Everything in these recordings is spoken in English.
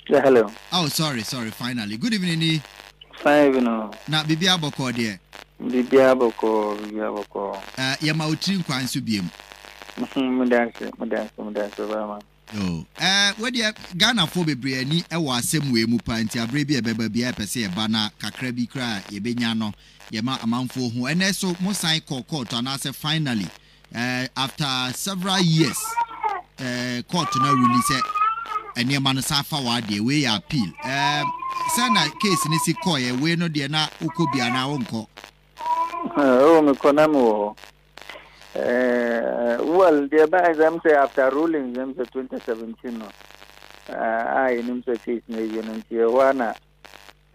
Yeah, hello. Oh, sorry. Finally. Good evening. Fine, you know. Na bibi aboko de. Bibi aboko. Yama utri nkwan so biem. Mudanse, bama. Yo. Where the Ghana for bebre ani e wo asem we mu pa nti abre bi e beba bia pese e ba na kakra bi kra ye benya no ye ma amanfo hu ene so mo sign court and I say finally after several years court na release ene ma no safa wa de we appeal sana case ni si call ye we no de na ukobia na wonko Me konamo. Well, the advice I'm say after ruling them 2017 no. I nim say case na you know wana.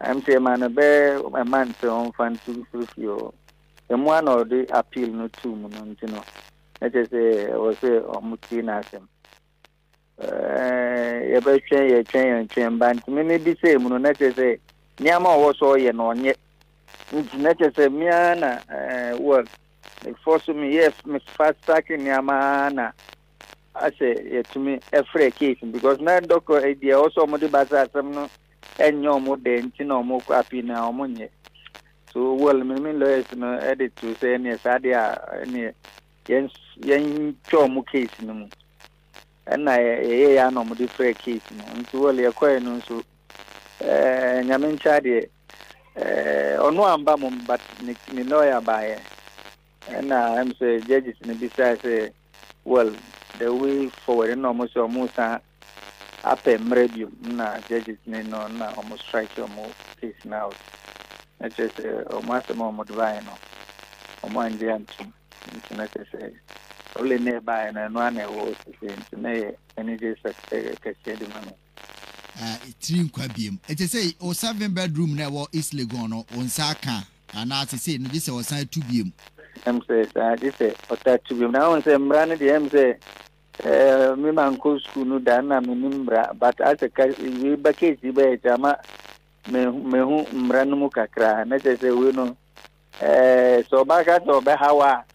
I'm say man be a man say on fan to you. The one or the appeal no two no you know. Let us say was say omutina sem. Ebe chen ban me be say mu no let us say nyama wo so ye no nye. Let us say miana well force me yes me fast tracking nyama I say to me a free case because na doctor idea also mo de baza asem no enyo mo de nti na mo kwapi na omonye so well me lawyers no edit to say any sadia any yen cho mo case no mu na ya no mo de free case no nti well ye kwai no so nyame ncha de onu amba mo but ni lawyer bae and I'm say judges in the say well the way forward no almost up a medium na judges no na almost strike your case now. I just almost more divine or more Indian to say only nearby and one was to me any just a money. Trim kwabiem. It is say o 7-bedroom na wo East Legon on Saka and as say no this was side 2 say this say to be now say mrani the say me man ko school no da na me nimbra but as a we ba case be jama me hu mrani mu kakra na say we no so ba ka to be hawa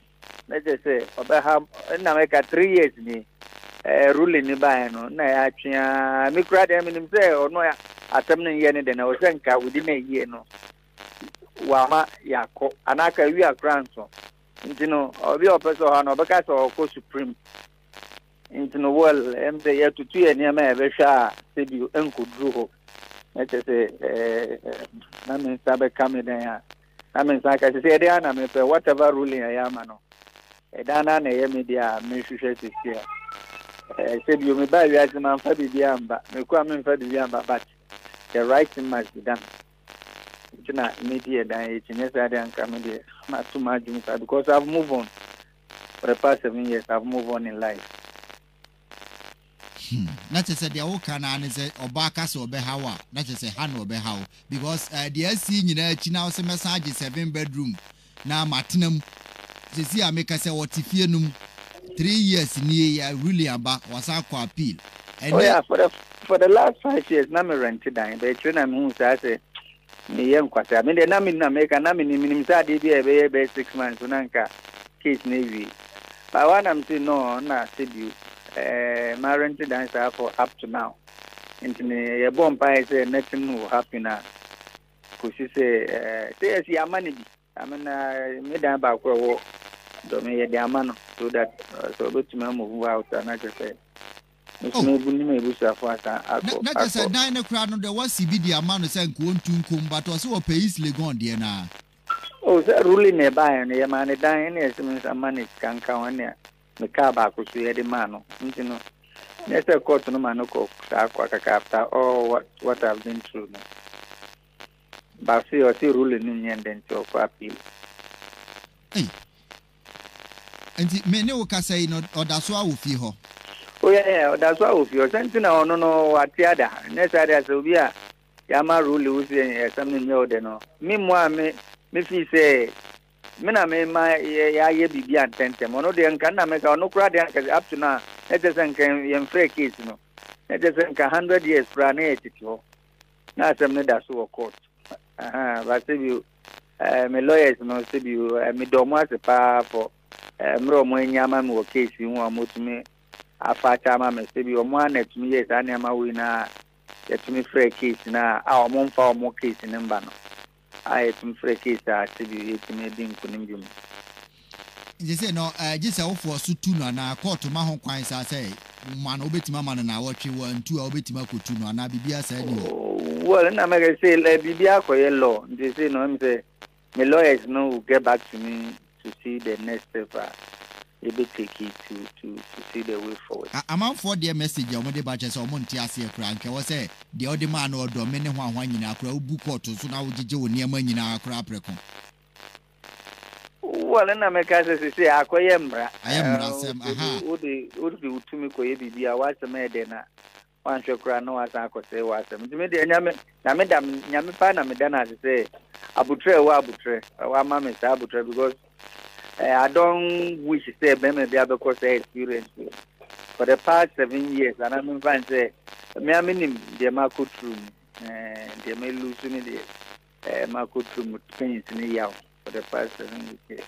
na say oba ha na make 3 years ni ruling ni ba no na ya twa me kra dem nim say ono ya atam ne ye ne de na o senka wudi na ye no wama yako anaka wi akran so intino obi opeso ha no beka so ko supreme intino well em say ya tutu ye ne ma be sha sebi enkudru ho na say na me sabe kameden ya na me saka say dey na me pe whatever ruling ya ma no dana na ye media me hwehwe sisi sebi o me ba wi azima fa bibia amba me kwa me fa bibia amba but the right thing must be done. Na media dan it necessary and comedy not too much because I've moved on for the past 7 years. I've moved on in life. Not to say the old can say Obaka so be how not to say Hano be how because the SC China was a massage 7-bedroom now Martinum see I make us say what if you 3 years near really about was our appeal and for the last 5 years na me rented down but when I'm say me yen kwata me de na me na make na me minim sa de bi e be 6 months na nka case na wi but one am say no na say you my rented dancer for up to now into me ye bomb pa say nothing will happen na ko si say si amani bi I mean me dan ba ko wo do me ye de amano so that so go to me move out and I just say not just a dine crowd on the was CBD amount of saying Kuntum, but also pay Easily gone, dear now. Oh, that ruling a buy and a man a dine as means a money can count near the car back which we had a man. You know, there's a court no man cook, after all what I've been through. But see or see ruling in and then to appeal. And many will say, or that's why we feel. Oh yeah, that's why if you're sending no what the other. Next area so be a Yama rule was something new de no. Meanwhile me feel say me na me my ye bibi antente. Mono de nka na make no kra de up to now. Let us nka yem free case no. Let us nka 100 years pra na etito. Na asem ne da so court. But say you me lawyers no say you me domo as pa for mro mo nyama me case hu amotumi afacha ma me se bi o mo anet mi yes ani ama we na yet me free case now, our mom for more case in Mbano. I had some free case to be 8 million Kunimbium. You say no, just for Sutuna na court to Mahon Quines. I say, man, obey Mamma and I watch you 1, 2, obey Timakutuna, and I be said. Well, and I'm going to say, let Bibia for your law. They say, no, I'm saying, my lawyers know will get back to me to see the next step. Able take it to see the way forward. I'm out for their message. Your mother batches or Montiasia crank. I was say, the other man or Dominic one in our crowd book or so now did you near money in our crap record. Well, and I'm a case say, I am would be to me, could be a watch a maiden. One should cry no as I could say, was a Madame Yamipana Medana to say, Abutre, our mamma is Abutre because. I don't wish to say maybe because I experienced it. For the past 7 years, and I'm in fact say, me I mean the Marco room, they may lose me the Marco room pains in the year for the past 7 years.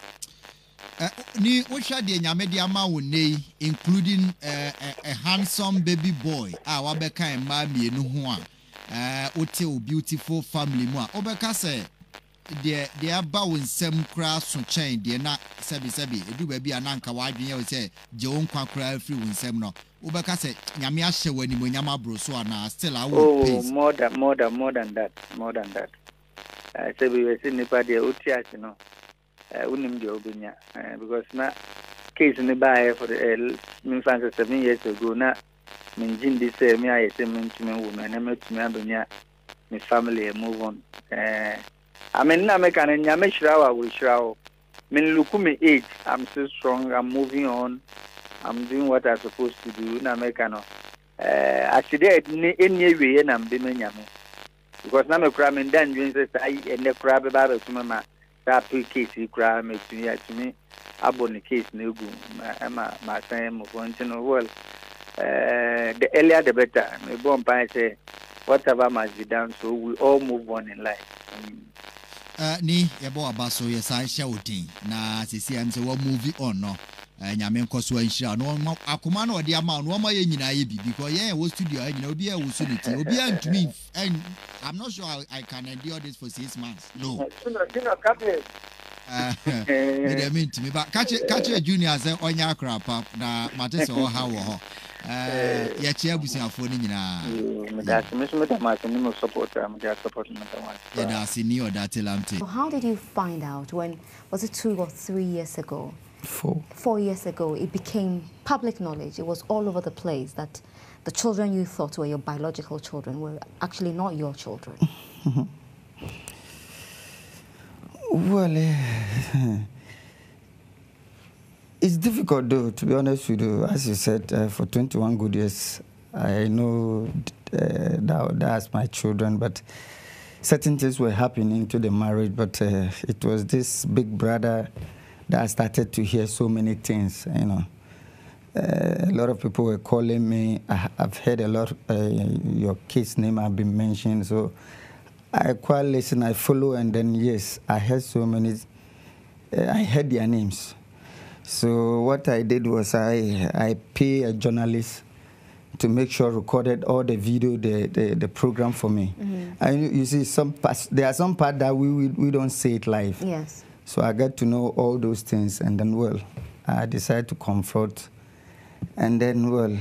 Ni Osha de Nyamedia Maune, including a handsome baby boy, our Beka and Mammy Nuhua, Otel beautiful family moi. Obeka say. They are bowing some crafts on chain, dear not Sabi, do baby an anchor wide you say, Joan Quackra free in some no. Ubaka said, Yamiasha when you Yama Broso and still I will. More than that. I said we were seeing the party Utias, you know, Unim de Obinia, because not case in the buyer for the infants 7 years ago, not Minjin this me, I say, woman, and met me, Abunia, my family, move on. I mean, I'm making a shroud with shroud. Mean, look at me age. I'm still strong. I'm moving on. I'm doing what I'm supposed to do. Now, actually, any way, and I'm doing it. Because now I'm cramming down. You say, and the crab about it to my that case, he cram it to me. I bought the case, no good. My time of one to know well. The earlier the better. My bomb pie say, whatever must be done, so we all move on in life. Ni yabo abaso yesa shouting na sisi am say what movie on no nyame nkoso anhira no akoma na ode ama no ma ye nyina ye bi because yeah wo studio nyina obi a wo so nti obi antumi and I'm not sure I can endure this for 6 months no me mean to me but catch junior say onya krapa na mate say o ha wo ho ya chia busiafo ni nyina Odartey Lamptey. How did you find out when, was it 2 or 3 years ago? 4 years ago, it became public knowledge. It was all over the place that the children you thought were your biological children were actually not your children. Well, it's difficult though, to be honest with you. As you said, for 21 good years, I know that's my children, but certain things were happening to the marriage, but it was this big brother that I started to hear so many things, you know. A lot of people were calling me. I've heard a lot, your case name have been mentioned, so I quite listen, I follow, and then yes, I heard so many, I heard their names. So what I did was I pay a journalist to make sure recorded all the video, the program for me. And you see, there are some parts that we don't say it live. Yes. So I got to know all those things, and then, well, I decided to confront, and then, well,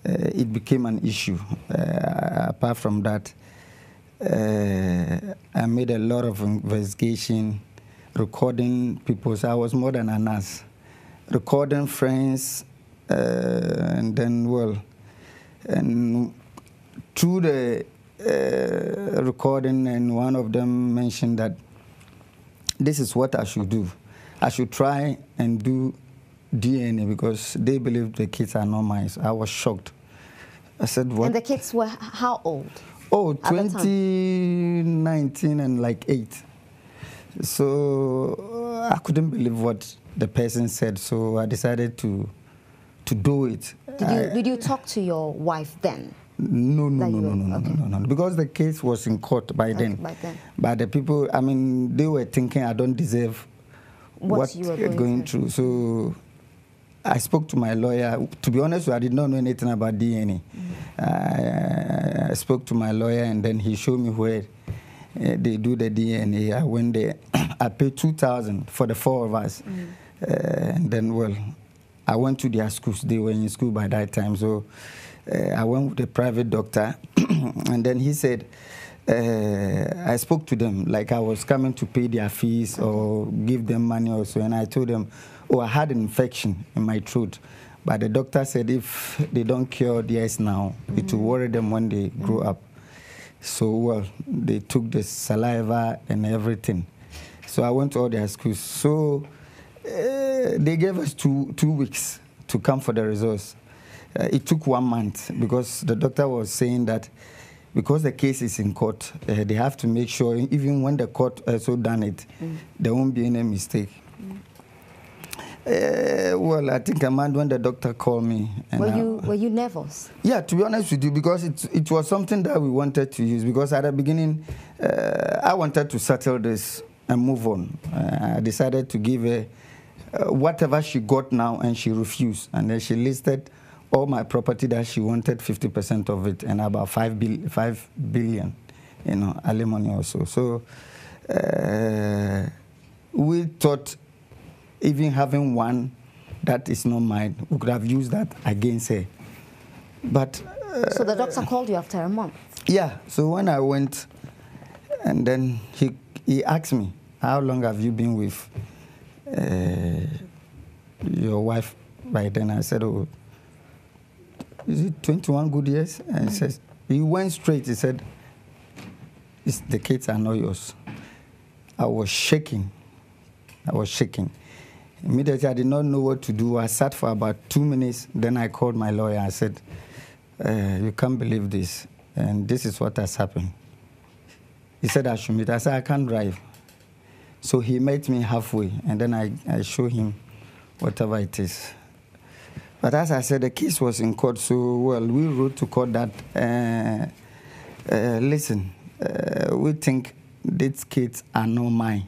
it became an issue. Apart from that, I made a lot of investigation, recording people. So I was more than a nurse, recording friends, and then, well, and through the recording, and one of them mentioned that this is what I should do. I should try and do DNA because they believe the kids are not mine. So I was shocked. I said, what? And the kids were how old? Oh, 2019 and like 8. So I couldn't believe what the person said. So I decided to do it. Did you talk to your wife then? No, because the case was in court by then. But the people, I mean, they were thinking I don't deserve what you were going through. So I spoke to my lawyer. To be honest, I did not know anything about DNA. I spoke to my lawyer, and then he showed me where they do the DNA. I went there. I paid $2,000 for the 4 of us. And then, well, I went to their schools. They were in school by that time. So I went with a private doctor. And then he said, I spoke to them like I was coming to pay their fees or give them money also. And I told them, oh, I had an infection in my throat. But the doctor said if they don't cure DS now, it will worry them when they grow up. So, well, they took the saliva and everything. So I went to all their schools. So they gave us two weeks to come for the results. It took 1 month because the doctor was saying that because the case is in court, they have to make sure even when the court also done it, there won't be any mistake. Well, I think when the doctor called me. And were you nervous? Yeah, to be honest with you, because it was something that we wanted to use. Because at the beginning, I wanted to settle this and move on. I decided to give her whatever she got now, and she refused. And then she listed all my property that she wanted 50% of it, and about 5 billion, alimony also. So we thought, even having one that is not mine, we could have used that against her. But so the doctor called you after a month? Yeah. So when I went, and then he asked me, how long have you been with your wife? By then I said, oh, is it 21 good years? And he went straight. He said, the kids are not yours. I was shaking. Immediately, I did not know what to do. I sat for about 2 minutes. Then I called my lawyer. I said, you can't believe this. And this is what has happened. He said I should meet. I said, I can't drive. So he met me halfway. And then I showed him whatever it is. But as I said, the case was in court. So, well, we wrote to court that, listen, we think these kids are not mine.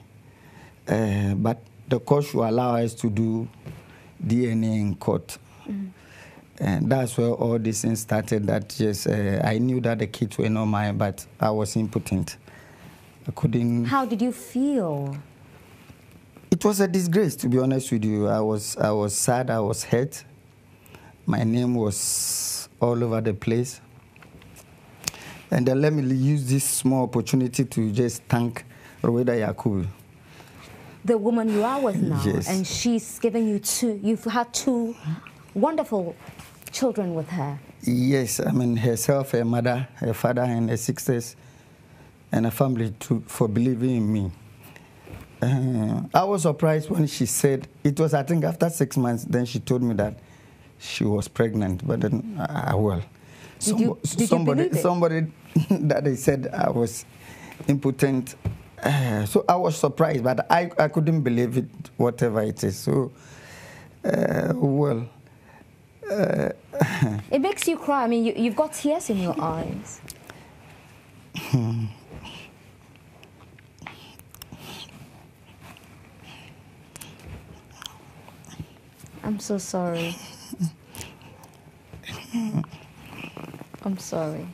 But the court should allow us to do DNA in court. And that's where all this thing started, that yes, I knew that the kids were not mine, but I was impotent. I couldn't... How did you feel? It was a disgrace, to be honest with you. I was sad, I was hurt. My name was all over the place. And then let me use this small opportunity to just thank Roweda Yakubu. The woman you are with now, yes. And she's given you you've had 2 wonderful children with her. Yes, I mean herself, her mother, her father, and her sisters, and her family for believing in me. I was surprised when she said, it was I think after 6 months, then she told me that she was pregnant, but then, well. Did you believe it? Somebody that they said I was impotent. So I was surprised, but I couldn't believe it, whatever it is. So, well. It makes you cry. I mean, you've got tears in your eyes. I'm so sorry. I'm sorry.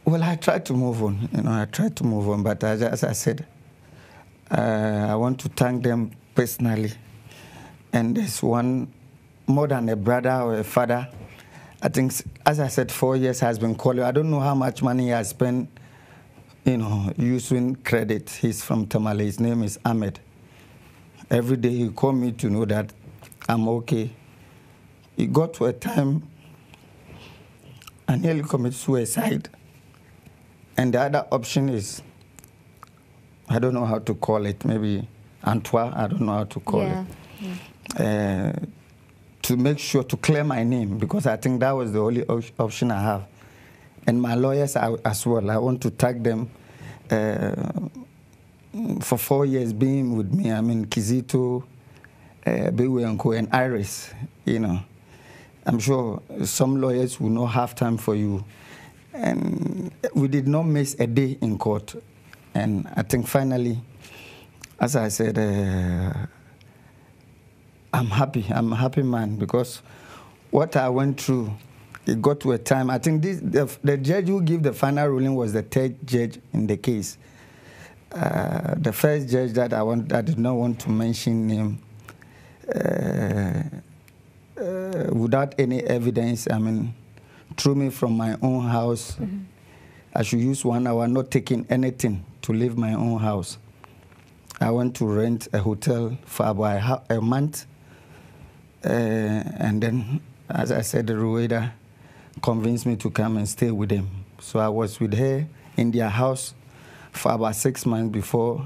Well, I tried to move on. I tried to move on, but as I said, I want to thank them personally. And there's one more than a brother or a father. I think, as I said, 4 years has been calling. I don't know how much money he has spent, using credit. He's from Tamale. His name is Ahmed. Every day he called me to know that I'm okay. He got to a time and nearly committed suicide. And the other option is, I don't know how to call it, maybe Antoine, I don't know how to call it. Yeah. To make sure to clear my name, because I think that was the only option I have. And my lawyers as well. I want to thank them for 4 years being with me. I mean, Kizito, Bewe and Iris, I'm sure some lawyers will not have time for you. And we did not miss a day in court. And I think finally, as I said, I'm happy. I'm a happy man because what I went through, it got to a time. I think the judge who gave the final ruling was the third judge in the case. The first judge that I did not want to mention name, without any evidence, I mean, threw me from my own house. I should use 1 hour, not taking anything to leave my own house. I went to rent a hotel for about a month. And then, as I said, the Rueda convinced me to come and stay with them. So I was with her in their house for about 6 months before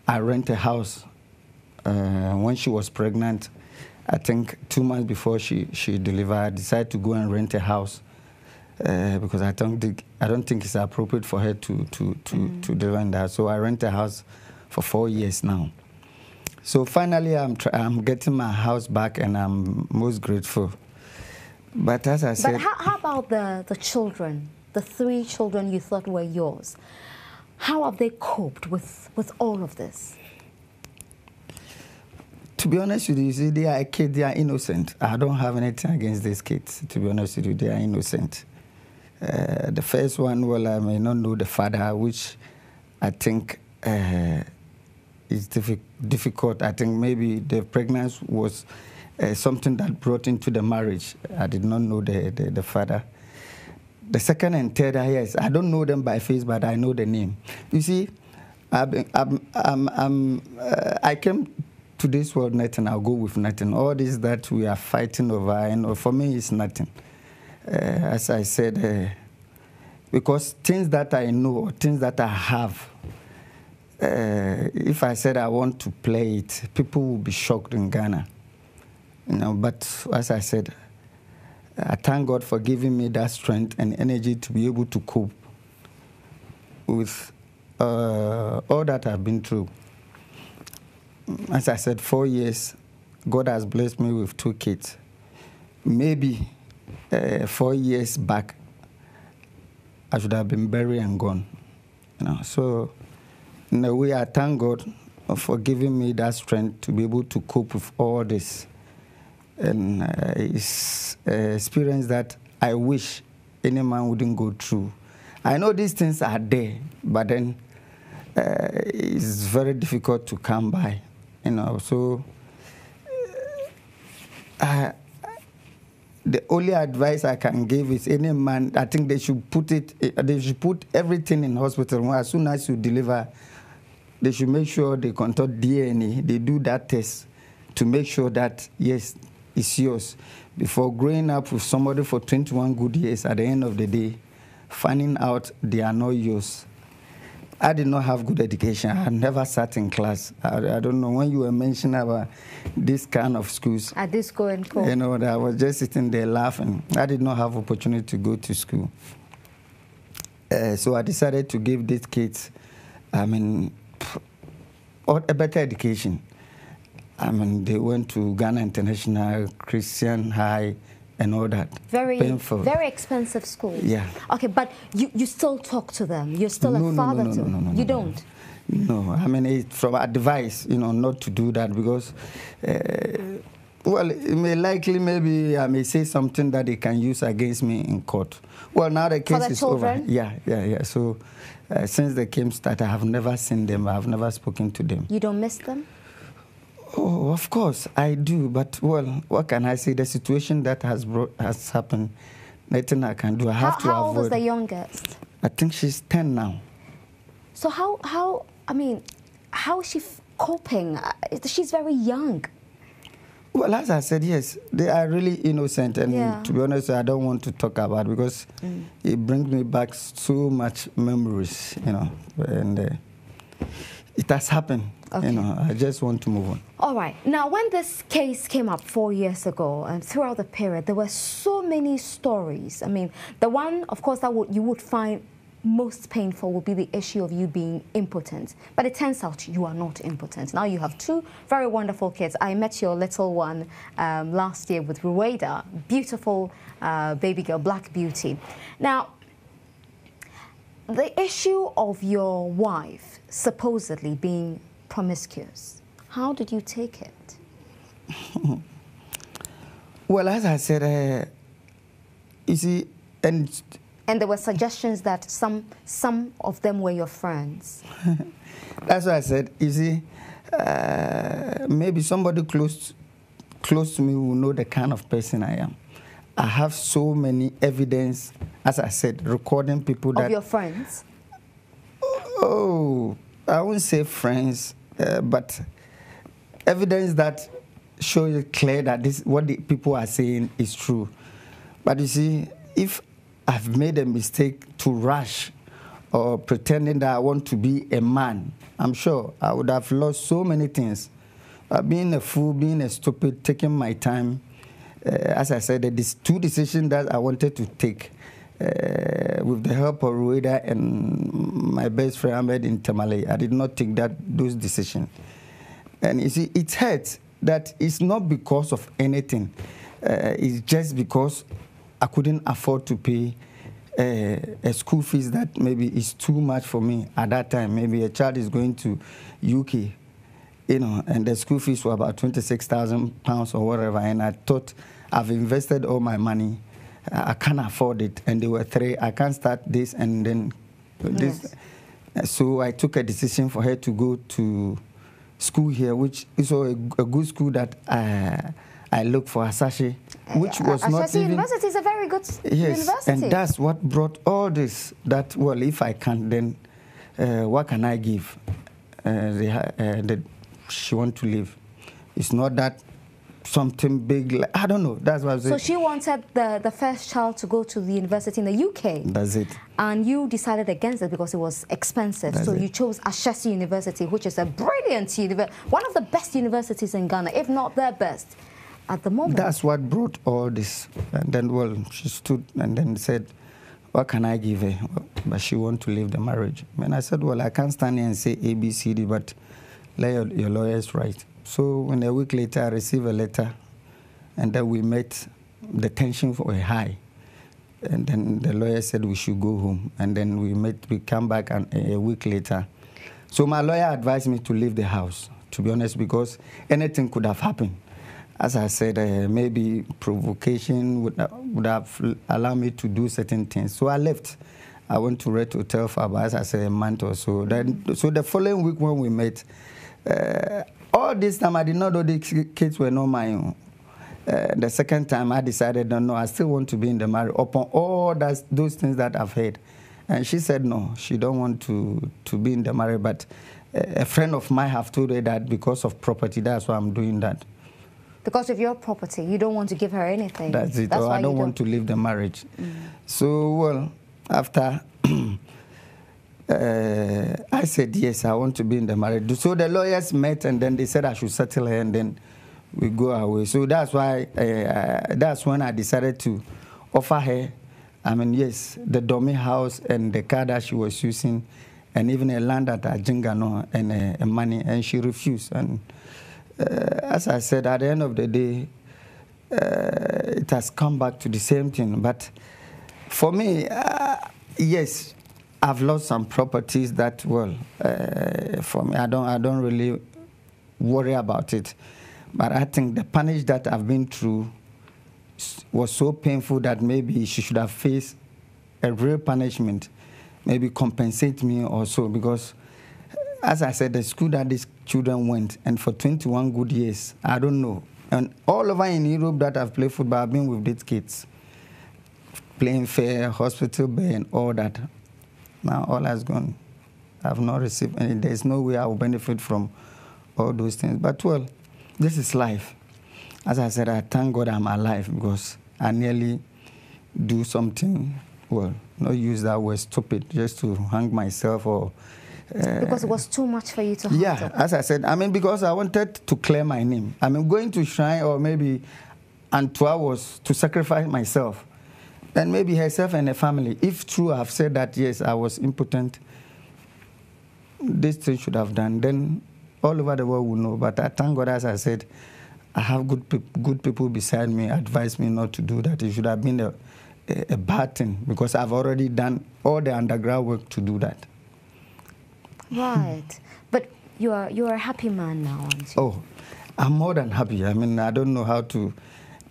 I rented a house. When she was pregnant, I think 2 months before she delivered, I decided to go and rent a house because I don't think it's appropriate for her to deliver in that. So I rent a house for 4 years now. So finally, I'm getting my house back, and I'm most grateful. But as I said... But how about the children, the 3 children you thought were yours? How have they coped with all of this? To be honest with you, see, they are kids, they are innocent. I don't have anything against these kids, to be honest with you. They are innocent. The first one, well, I may not know the father, which I think is difficult. I think maybe the pregnancy was something that brought into the marriage. I did not know the father. The second and third, yes, I don't know them by face, but I know the name. You see, I came to this world nothing, I'll go with nothing. All this that we are fighting over, and for me, it's nothing. As I said, because things that I know, things that I have, if I said I want to play it, people will be shocked in Ghana. You know, but as I said, I thank God for giving me that strength and energy to be able to cope with all that I've been through. As I said, 4 years, God has blessed me with 2 kids. Maybe 4 years back, I should have been buried and gone. You know, so in a way, I thank God for giving me that strength to be able to cope with all this. And it's an experience that I wish any man wouldn't go through. I know these things are there, but then it's very difficult to come by. You know, so the only advice I can give is any man, I think they should put everything in hospital. As soon as you deliver, they should make sure they conduct DNA, they do that test to make sure that, yes, it's yours. Before growing up with somebody for 21 good years, at the end of the day, finding out they are not yours. I did not have good education. I never sat in class. I don't know, when you were mentioning about this kind of schools. At this school and co. You know, I was just sitting there laughing. I did not have opportunity to go to school. So I decided to give these kids, I mean, a better education. I mean, they went to Ghana International, Christian High, and all that. Very painful. Very expensive schools. Yeah. Okay, but you still talk to them. You're still a father to them. No, you don't. No, I mean, it's from advice, you know, not to do that because, well, it may likely, maybe I may say something that they can use against me in court. Well, now the case is over. Yeah. So since the case started, I have never seen them. I have never spoken to them. You don't miss them? Oh, of course, I do. But, well, what can I say? The situation that has happened, nothing I can do. I have to avoid. How old is the youngest? I think she's 10 now. So how is she coping? She's very young. Well, as I said, yes, they are really innocent. And to be honest, I don't want to talk about it because it brings me back so much memories, you know. And it has happened. Okay. You know, I just want to move on. All right. Now, when this case came up 4 years ago, and throughout the period, there were so many stories. I mean, the one, of course, that you would find most painful would be the issue of you being impotent. But it turns out you are not impotent. Now you have 2 very wonderful kids. I met your little one last year with Rueda, beautiful baby girl, Black Beauty. Now, the issue of your wife supposedly being promiscuous, how did you take it? Well, as I said, you see, and there were suggestions that some of them were your friends. That's why I said, you see, maybe somebody close to me will know the kind of person I am. I have so many evidence, as I said, recording people that... Of your friends? Oh, I won't say friends, but evidence that shows it clear that this what the people are saying is true. But you see, if I've made a mistake to rush or pretending that I want to be a man, I'm sure I would have lost so many things. Being a fool, being a stupid, taking my time. As I said, these two decisions that I wanted to take with the help of Rueda and my best friend Ahmed in Tamale, I did not take those decisions. And you see, it hurts that it's not because of anything. It's just because I couldn't afford to pay a school fees that maybe is too much for me at that time. Maybe a child is going to UK, you know, and the school fees were about £26,000 or whatever, and I thought I've invested all my money. I can't afford it, and there were three. I can't start this and then this. Yes. So I took a decision for her to go to school here, which is a good school that I looked for, Asashi, which was not even... University is a very good university. And that's what brought all this, that, well, if I can't, then what can I give? She wants to live. It's not that something big, I don't know. That's what I was saying. So she wanted the first child to go to the university in the UK. That's it. And you decided against it because it was expensive. So you chose Ashesi University, which is a brilliant university, one of the best universities in Ghana, if not the best at the moment. That's what brought all this. And then, well, she stood and then said, what can I give her? But she wants to leave the marriage. And I said, well, I can't stand here and say A, B, C, D, but let your lawyers write. So when a week later, I received a letter, and then we met. The tension were high. And then the lawyer said we should go home. And then we come back a week later. So my lawyer advised me to leave the house, to be honest, because anything could have happened. As I said, maybe provocation would have allowed me to do certain things. So I left. I went to Red Hotel for about, as I said, a month or so. So the following week when we met, all this time I did not know the kids were not my own. The second time I decided, no, I still want to be in the marriage upon all those things that I've heard. And she said no, she don't want to be in the marriage, but a friend of mine have told her that because of property, that's why I'm doing that. Because of your property, you don't want to give her anything. That's it. That's why I don't want to leave the marriage. So, well, after I said, yes, I want to be in the marriage. So the lawyers met, and then they said I should settle her, and then we go away. So that's why, that's when I decided to offer her, I mean, yes, the dummy house and the car that she was using, and even a land at Ajingano and money, and she refused. And as I said, at the end of the day, it has come back to the same thing. But for me, yes, I've lost some properties that, well, for me, I don't really worry about it. But I think the punish that I've been through was so painful that maybe she should have faced a real punishment, maybe compensate me or so, because, as I said, the school that these children went, and for 21 good years, I don't know. And all over in Europe that I've played football, I've been with these kids, playing fair, hospital bay, and all that. Now all has gone. I've not received any. There's no way I will benefit from all those things. But, well, this is life. As I said, I thank God I'm alive, because I nearly do something, well, not use that word stupid, just to hang myself or... because it was too much for you to handle. Yeah, as I said, I mean, because I wanted to clear my name. I mean, going to shrine or maybe Antoine was to sacrifice myself. And maybe herself and her family. If true, I've said that, yes, I was impotent, this thing should have done, then all over the world will know. But I thank God, as I said, I have good people beside me, advise me not to do that. It should have been a bad thing, because I've already done all the underground work to do that. Right. But you are a happy man now, aren't you? Oh, I'm more than happy. I mean, I don't know how to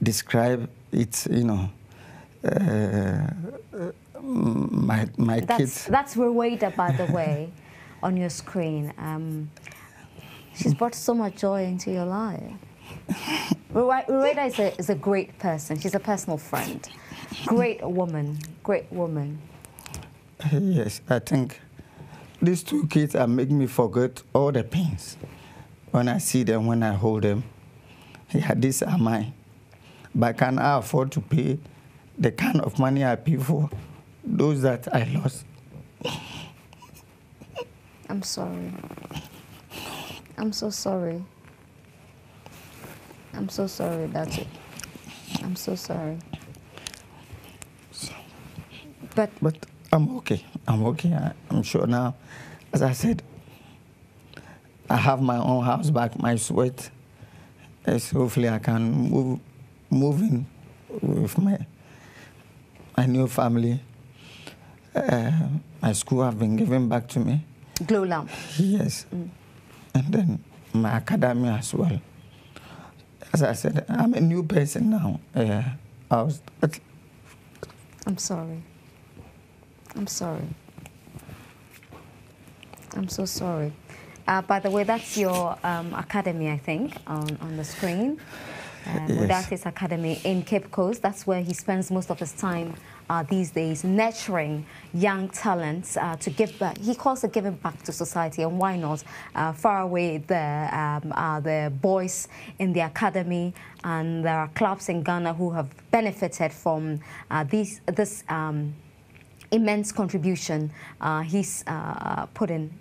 describe it, you know. My kids. That's Rueda, by the way, on your screen. She's brought so much joy into your life. Rueda is a great person. She's a personal friend. Great woman. Great woman. Yes, I think these two kids are making me forget all the pains. When I see them, when I hold them, yeah, these are mine. But can I afford to pay the kind of money I pay for those that I lost? I'm sorry. I'm so sorry. I'm so sorry, that's it. I'm so sorry. But I'm okay. I'm okay. I'm sure now, as I said, I have my own house back, my sweat. Yes, hopefully I can move in with my new family. My school have been given back to me. GhPage. Yes. And then my academy as well. As I said, I'm a new person now. I'm sorry. I'm sorry. I'm so sorry. By the way, that's your academy, I think, on the screen. Yes. Odartey's Academy in Cape Coast. That's where he spends most of his time these days, nurturing young talents to give back. He calls it giving back to society, and why not? Far away there are the boys in the academy, and there are clubs in Ghana who have benefited from this immense contribution he's put in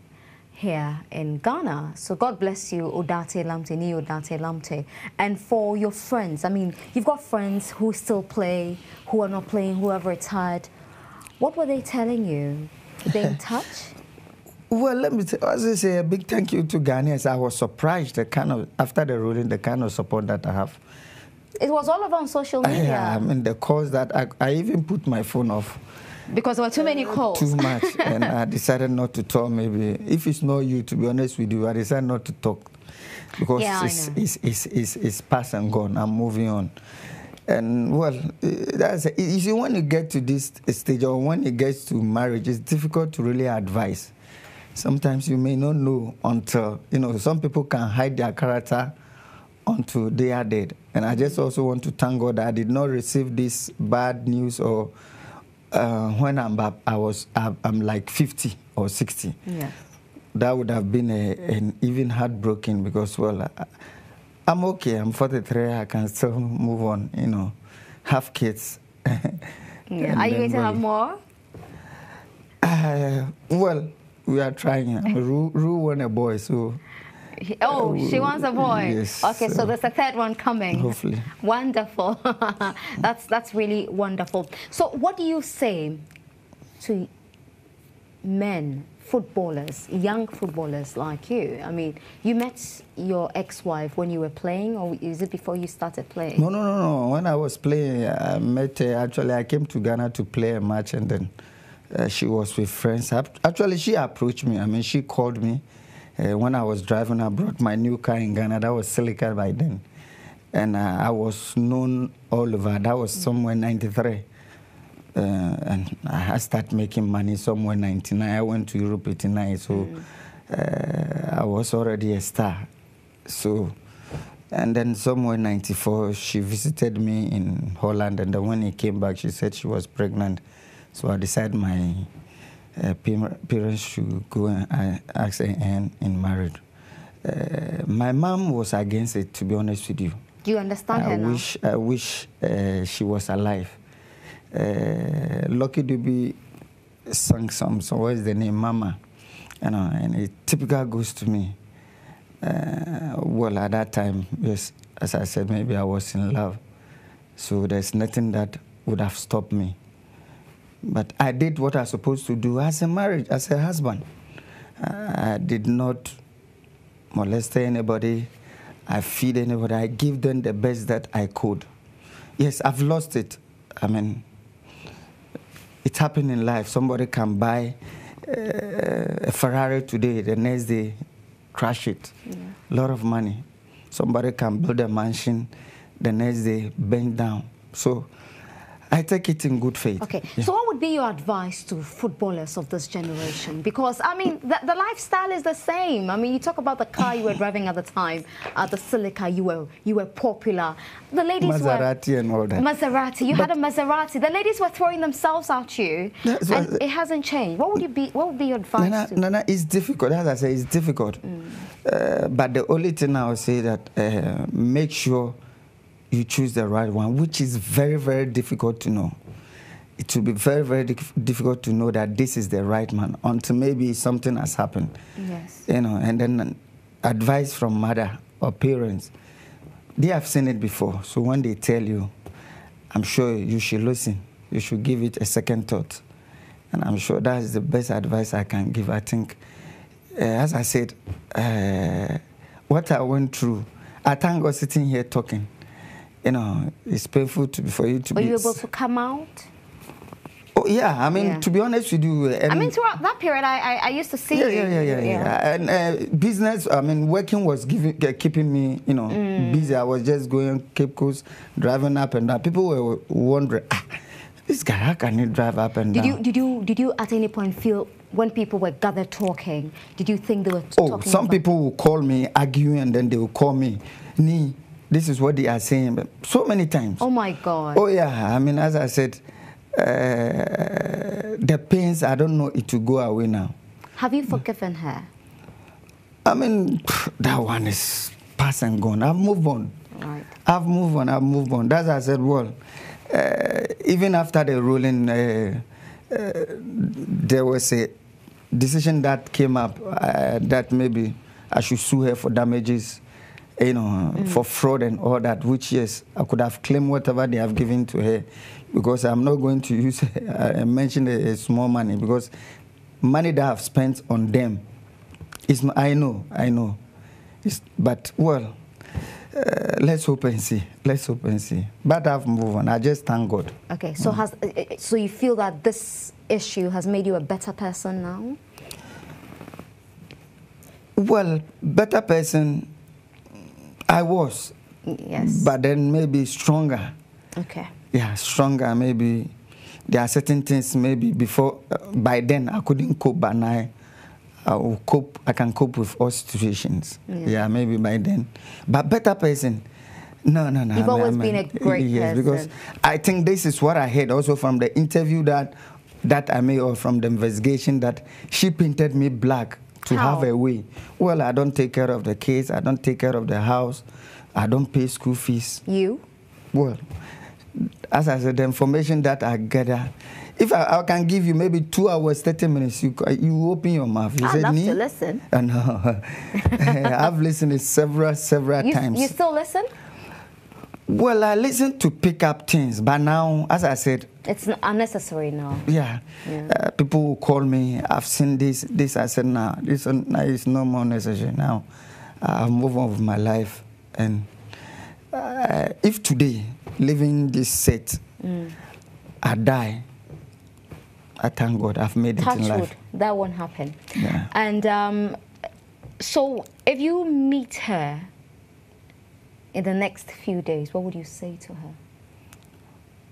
here in Ghana. So God bless you, Odartey Lamptey, Ni Odartey Lamptey. And for your friends, I mean, you've got friends who still play, who are not playing, who have retired. What were they telling you? Are they in touch? Well, let me say a big thank you to Ghanaians. I was surprised after the ruling, the kind of support that I have. It was all over on social media. Yeah, I mean, the calls that I even put my phone off. Because there were too many calls. Too much, and I decided not to talk. Maybe if it's not you, to be honest with you, I decided not to talk because it's past and gone. I'm moving on, and well, that's you see, when you get to this stage or when it gets to marriage, it's difficult to really advise. Sometimes you may not know until some people can hide their character until they are dead. And I just also want to thank God that I did not receive this bad news or. When I'm like 50 or 60, yeah. That would have been an even heartbroken because, well, I'm okay. I'm 43. I can still move on, have kids. Yeah. Are you going to have more? Well, we are trying. Ru want a boy, so... Oh, she wants a boy. Yes. Okay, so there's a third one coming. Hopefully. Wonderful. That's really wonderful. So what do you say to men, footballers, young footballers like you? I mean, you met your ex-wife when you were playing, or is it before you started playing? No. When I was playing, I met her. Actually, I came to Ghana to play a match, and then she was with friends. Actually, she approached me. I mean, she called me. When I was driving, I brought my new car in Ghana. That was Silica by then. And I was known all over. That was somewhere 93. And I started making money somewhere 99. I went to Europe 89. So I was already a star. So, and then somewhere 94, she visited me in Holland. And then when he came back, she said she was pregnant. So I decided my... parents should go and ask her hand in marriage. My mom was against it, to be honest with you. Do you understand her now? I wish she was alive. Lucky Dube sang some song. What is the name? Mama. And it typical goes to me. Well, at that time, yes, as I said, maybe I was in love. So there's nothing that would have stopped me. But I did what I was supposed to do as a husband. I did not molest anybody. I feed anybody. I give them the best that I could. Yes, I've lost it. I mean, it happened in life. Somebody can buy a Ferrari today, the next day crash it. Yeah. A lot of money. somebody can build a mansion, the next day bend down. So I take it in good faith. Okay, so what would be your advice to footballers of this generation? Because, I mean, the lifestyle is the same. I mean, you talk about the car you were driving at the time, the Silica, you were popular. The ladies Maserati and all that. Maserati, you had a Maserati. The ladies were throwing themselves at you, and it hasn't changed. What would be your advice? Nana, it's difficult. As I say, it's difficult. But the only thing I would say that make sure you choose the right one, which is very, very difficult to know. It will be very, very difficult to know that this is the right man until maybe something has happened. Yes. You know, and then advice from mother or parents, they have seen it before. So when they tell you, I'm sure you should listen. You should give it a second thought. And I'm sure that is the best advice I can give. I think, as I said, what I went through, I thank God sitting here talking. You know, it's painful for you to be... Were you able to come out? Oh, yeah. I mean, to be honest with you... I mean, throughout that period, I used to see you. Yeah. And business, I mean, working was keeping me, you know, busy. I was just going Cape Coast, driving up and down. People were wondering, this guy, how can he drive up and down? Did you at any point feel, when people were gathered talking, did you think they were talking about... some people will call me, arguing, and then they will call me, this is what they are saying, so many times. Oh, my God. Oh, yeah. I mean, as I said, the pains, I don't know it will go away now. Have you forgiven her? I mean, that one is past and gone. I've moved on. Right. I've moved on. That's why I said, well, even after the ruling, there was a decision that came up that maybe I should sue her for damages, you know, for fraud and all that, which, yes, I could have claimed whatever they have given to her, because I'm not going to use, mention a small money, because money that I've spent on them, I know. But, well, let's hope and see. But I've moved on. I just thank God. Okay, so so you feel that this issue has made you a better person now? Well, better person... I was. Yes. But then maybe stronger. Okay. Yeah, stronger. Maybe there are certain things maybe before, by then I couldn't cope, but now I can cope with all situations. Yeah, maybe by then. But better person, no. You've always been a great person. Yes, because I think this is what I heard also from the interview that I made, or from the investigation, that she painted me black to have a way. Well, I don't take care of the kids. I don't take care of the house. I don't pay school fees. You? Well, as I said, the information that I gather, if I can give you maybe 2 hours, 30 minutes, you open your mouth. You I'd love to listen. No. I've listened several times. You still listen? Well, I listen to pick up things, but now, as I said... It's unnecessary now. Yeah. People will call me, I've seen this. I said, nah, this is no more necessary now. I've moved on with my life. And if today, living this set, I die, I thank God I've made it in life. That won't happen. Yeah. And so, if you meet her in the next few days, what would you say to her?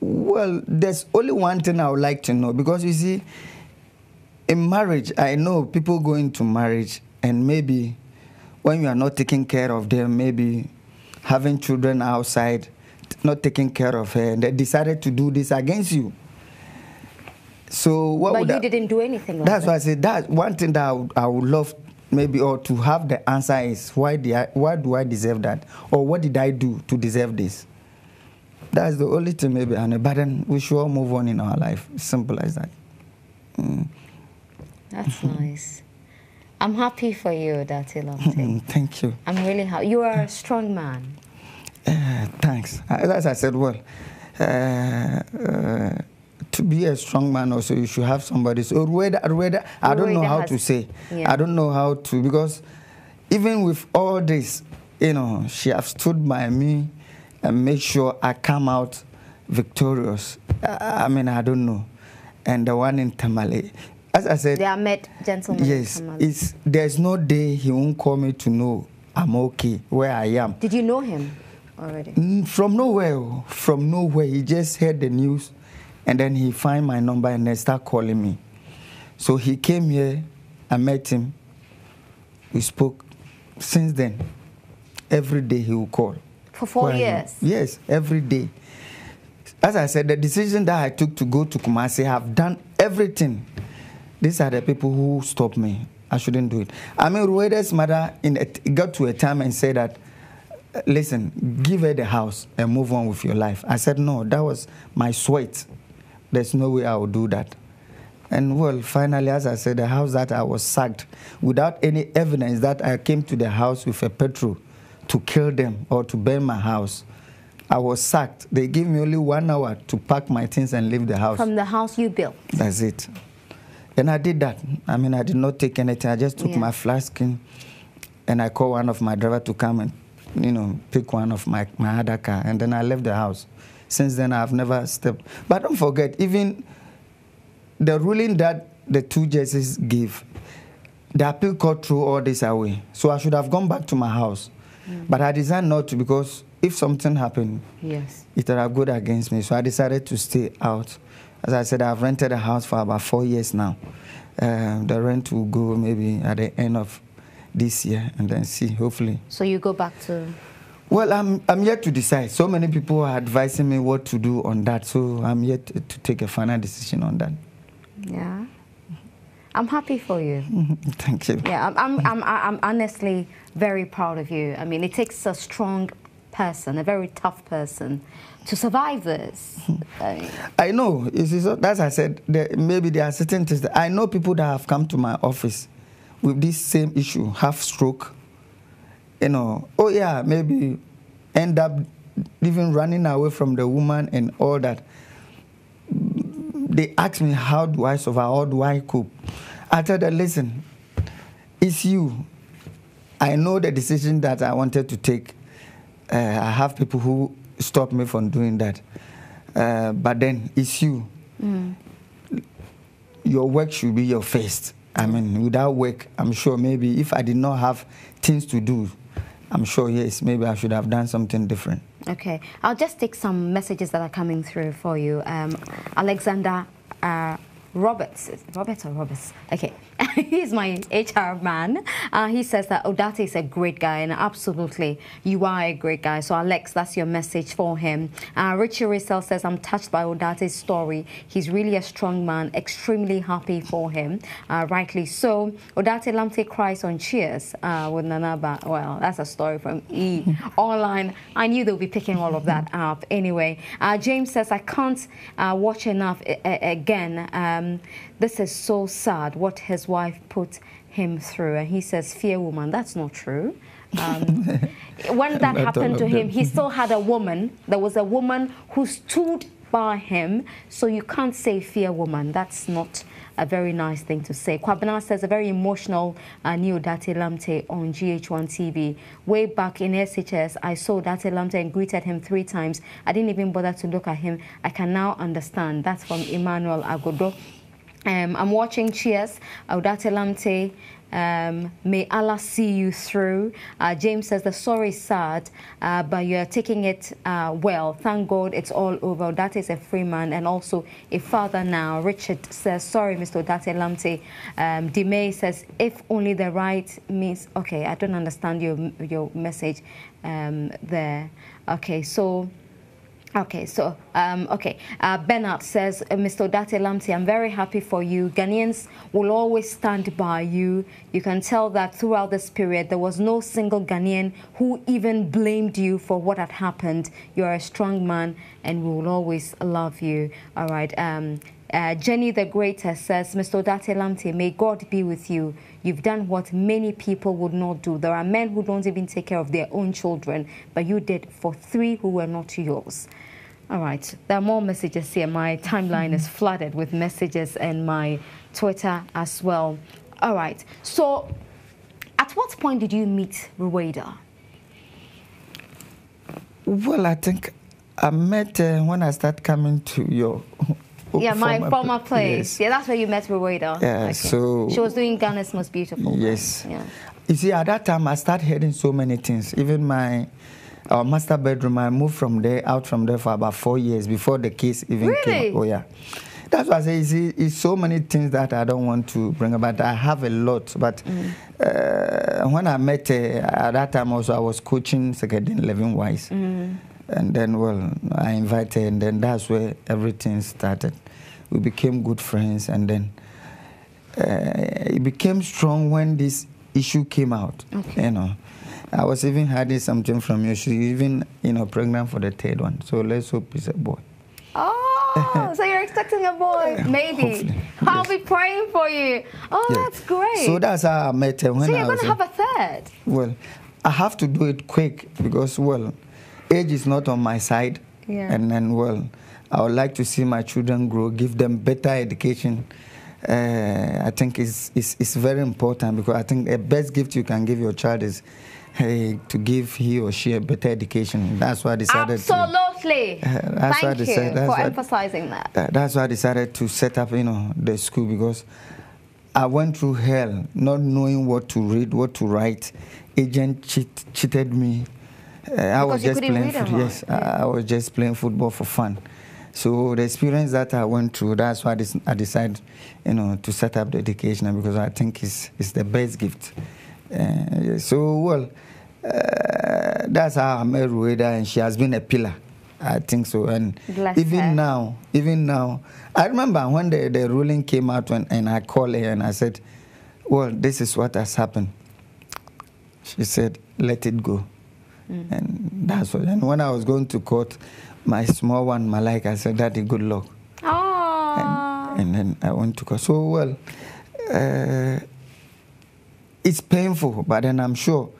Well, there's only one thing I would like to know, because you see, in marriage, I know people go into marriage, and maybe when you are not taking care of them, maybe having children outside, not taking care of her, and they decided to do this against you. So what? But you didn't do anything like that. That's why I said that one thing that I would love, maybe, or to have the answer is, why do I deserve that? Or what did I do to deserve this? That's the only thing, maybe, but then we should all move on in our life. Simple as that. That's nice. I'm happy for you, Odartey Lamptey. Thank you. I'm really happy. You are a strong man. Thanks. As I said, well, to be a strong man also, you should have somebody. So I don't know how to say. Yeah. I don't know how to, because even with all this, you know, she has stood by me and make sure I come out victorious. I mean, I don't know. And the one in Tamale, as I said... They are met gentlemen. Yes, there's no day he won't call me to know I'm okay where I am. Did you know him already? From nowhere. He just heard the news, and then he find my number and then start calling me. So he came here, I met him, we spoke. Since then, every day he will call. For 4 years? Yes, every day. As I said, the decision that I took to go to Kumasi, I've done everything. These are the people who stopped me. I shouldn't do it. I mean, Rueda's mother got to a time and said that, listen, give her the house and move on with your life. I said, no, that was my sweat. There's no way I would do that. And well, finally, as I said, the house that I was sacked without any evidence that I came to the house with a petrol to kill them or to burn my house. I was sacked. They gave me only 1 hour to pack my things and leave the house. From the house you built? That's it. And I did that. I mean, I did not take anything. I just took my flask and I called one of my driver to come and, you know, pick one of my other car. And then I left the house. Since then, I've never stepped. But don't forget, even the ruling that the 2 judges gave, the appeal court threw all this away. So I should have gone back to my house. But I decided not to, because if something happened, it would have gone against me. So I decided to stay out. As I said, I've rented a house for about 4 years now. The rent will go maybe at the end of this year, and then see, hopefully. So you go back to... Well, I'm yet to decide. So many people are advising me what to do on that. So I'm yet to take a final decision on that. Yeah. I'm happy for you. Thank you. Yeah, I'm honestly very proud of you. I mean, it takes a strong person, a very tough person, to survive this. I know. As I said, maybe there are certain things that I know people that have come to my office with this same issue, half stroke. You know, oh yeah, maybe end up even running away from the woman and all that. They ask me, how do I survive? How do I cope? I tell them, listen, it's you. I know the decision that I wanted to take. I have people who stop me from doing that. But then it's you. Your work should be your first. I mean, without work, I'm sure maybe if I did not have things to do, I'm sure, yes, maybe I should have done something different. Okay. I'll just take some messages that are coming through for you. Alexander Roberts. Roberts or Roberts? Okay. He's my HR man. He says that Odartey is a great guy, and absolutely, you are a great guy. So, Alex, that's your message for him. Richie Rissell says, I'm touched by Odartey's story. He's really a strong man, extremely happy for him. Rightly so. Odartey Lamptey cries on Cheers with Nanaba. Well, that's a story from E! Online. I knew they'll be picking all of that up. Anyway, James says, I can't watch enough again. This is so sad what his wife put him through. And he says, fear woman. That's not true. When that happened to him, he still had a woman. There was a woman who stood by him. So you can't say fear woman. That's not a very nice thing to say. Kwabena says, a very emotional new Odartey Lamptey on GH1 TV. Way back in SHS, I saw Odartey Lamptey and greeted him 3 times. I didn't even bother to look at him. I can now understand. That's from Emmanuel Agodo. I'm watching Cheers, Odartey Lamptey. May Allah see you through. James says the story is sad, but you're taking it well. Thank God it's all over. Odartey is a free man and also a father now. Richard says, sorry, Mr. Odartey Lamptey. Demay says, if only the right means... Okay, I don't understand your message there. Okay, so... Okay, so, Bernard says, Mr. Odartey Lamptey, I'm very happy for you. Ghanaians will always stand by you. You can tell that throughout this period, there was no single Ghanaian who even blamed you for what had happened. You're a strong man, and we will always love you. All right. Jenny the Greater says, Mr. Odartey Lamptey, may God be with you. You've done what many people would not do. There are men who don't even take care of their own children, but you did for 3 who were not yours. All right, there are more messages here. My timeline is flooded with messages and my Twitter as well. All right, so at what point did you meet Rueda? Well, I think I met when I started coming to your... my former place. Yes. Yeah, that's where you met Rueda. Yeah, okay. So... She was doing Ghana's Most Beautiful. Yes. Yeah. You see, at that time, I started hearing so many things. Even our master bedroom, I moved out from there for about 4 years before the case even came up. Oh, yeah. That's why I say, you see, it's so many things that I don't want to bring about. I have a lot, but when I met at that time also, I was coaching Secretary Living Wise. And then, well, I invited, and then that's where everything started. We became good friends, and then it became strong when this issue came out. Okay. You know, I was even hiding something from you. She even, pregnant for the third one. So let's hope it's a boy. Oh, so you're expecting a boy? Maybe. Hopefully. I'll be praying for you. Oh, yeah. That's great. So that's how I met her. So you're going to have a third? Well, I have to do it quick because, well, age is not on my side. Yeah. And then, well, I would like to see my children grow, give them better education. I think it's very important because I think the best gift you can give your child is to give he or she a better education. That's why I decided Absolutely. Thank you for emphasizing that. That's why I decided to set up, the school, because I went through hell not knowing what to read, what to write. Agent cheated me. I was just playing football. Yes, yeah. I was just playing football for fun. So the experience that I went through, that's why I decided, to set up the education, because I think it's the best gift. So, well, that's how I met Rueda, and she has been a pillar. I think so. And even now, I remember when the ruling came out and I called her and I said, well, this is what has happened. She said, let it go. And that's what. And when I was going to court, my small one, Malika, I said, Daddy, good luck. And then I went to court. So, well, it's painful, but then I'm sure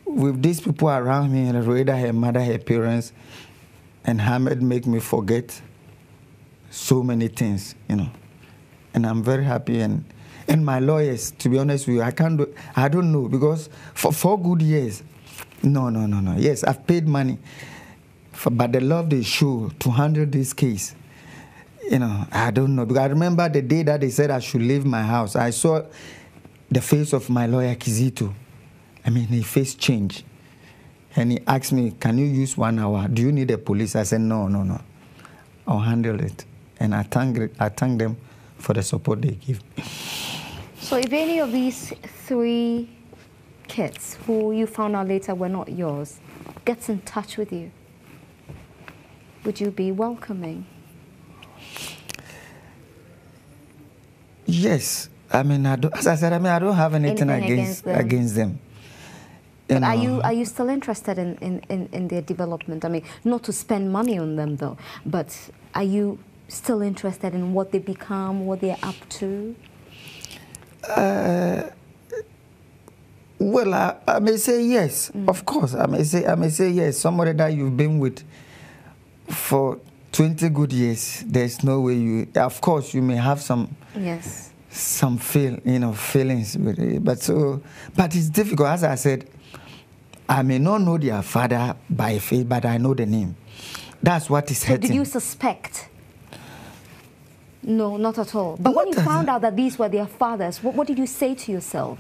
with these people around me, and Rueda, her mother, her parents, and Hamed make me forget so many things, And I'm very happy. And my lawyers, to be honest with you, I don't know, because for 4 good years, no. Yes, I've paid money, but the love they show to handle this case, I don't know. Because I remember the day that they said I should leave my house, I saw the face of my lawyer, Kizito. I mean, his face changed. And he asked me, can you use 1 hour? Do you need a police? I said, no. I'll handle it. And I thank them for the support they give. So if any of these 3 kids who you found out later were not yours gets in touch with you, would you be welcoming? Yes. I mean, as I said, I don't have anything against them. But are you still interested in their development? I mean, not to spend money on them, though, but are you still interested in what they become, what they're up to? Well, I may say yes, of course. I may say yes. Somebody that you've been with for 20 good years, there's no way of course, you may have some... Yes. Some feelings with it, but it's difficult. As I said, I may not know their father by face, but I know the name. That's what is hurting. Did you suspect? No, not at all. But when you found out that these were their fathers, what did you say to yourself?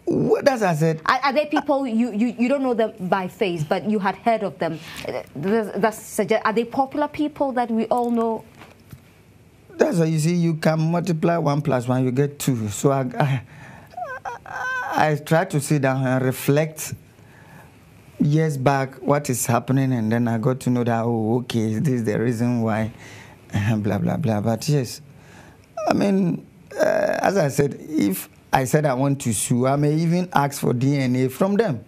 What as I said? Are they people you don't know them by face, but you had heard of them? Are they popular people that we all know? That's why you see, you can multiply 1 + 1, you get 2. So I try to sit down and reflect years back what is happening, and then I got to know that, oh, okay, this is the reason why, blah, blah, blah. But yes, I mean, as I said, if I said I want to sue, I may even ask for DNA from them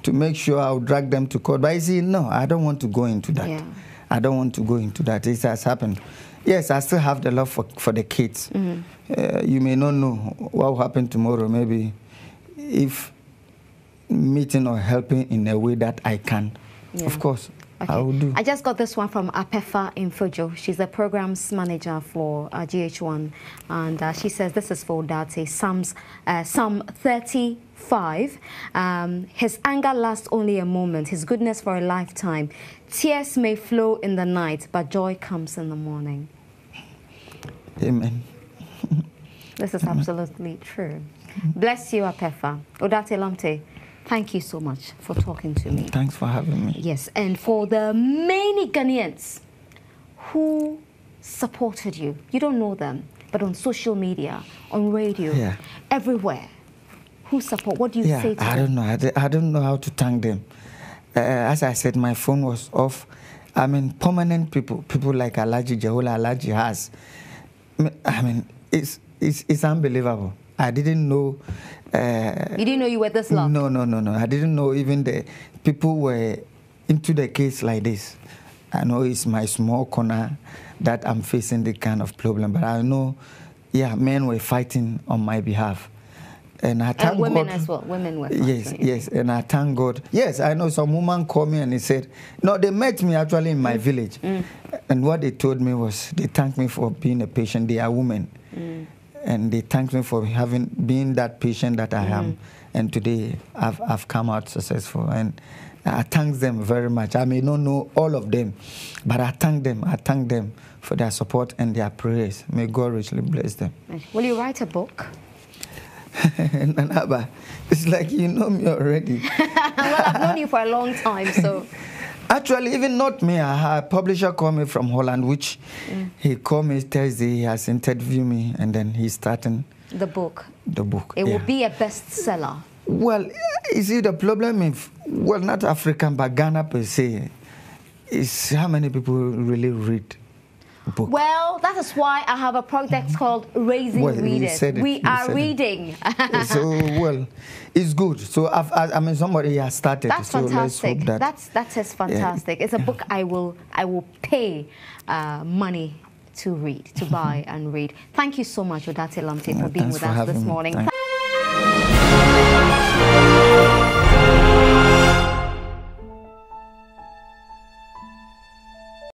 to make sure I'll drag them to court. But you see, no, I don't want to go into that. Yeah. I don't want to go into that. It has happened. Yes, I still have the love for the kids. You may not know what will happen tomorrow, maybe if meeting or helping in a way that I can. Yeah. Of course, okay. I will do. I just got this one from Apefa in Fojo. She's the programs manager for GH1. And she says, this is for Odartey, Psalm 35. His anger lasts only a moment, his goodness for a lifetime. Tears may flow in the night, but joy comes in the morning. Amen. This is absolutely true. Bless you, Apefa. Odartey Lamptey, thank you so much for talking to me. Thanks for having me. Yes, and for the many Ghanaians who supported you, you don't know them, but on social media, on radio, everywhere, who support, what do you say to them? I don't know. I don't know how to thank them. As I said, my phone was off. I mean, permanent people like Alhaji Jehola, Alhaji has. I mean, it's unbelievable. I didn't know. You didn't know you were this lucky? No. I didn't know even the people were into the case like this. I know it's my small corner that I'm facing the kind of problem, but I know, men were fighting on my behalf. And I thank women God. as well. Women were fighting. Yes, and I thank God. Yes, I know some woman called me and he said, no, they met me actually in my village. And what they told me was, they thanked me for being a patient. They are women. And they thanked me for being that patient that I am. And today, I've come out successful. And I thank them very much. I may not know all of them, but I thank them. I thank them for their support and their prayers. May God richly bless them. Will you write a book? Nanaba, it's like you know me already. Well, I've known you for a long time, so. Actually, even not me. A publisher called me from Holland, which he called me Thursday. He has interviewed me, and then he's starting the book. The book. It will be a bestseller. Well, you see, the problem is, well, not African, but Ghana per se, is how many people really read book. Well, that is why I have a project called Raising Readers. We are reading. So, well, it's good. So, I mean, somebody has started. That's so fantastic. Let's hope that is fantastic. It's a book I will pay money to read, to buy and read. Thank you so much, Odartey Lamptey, for being with us this morning.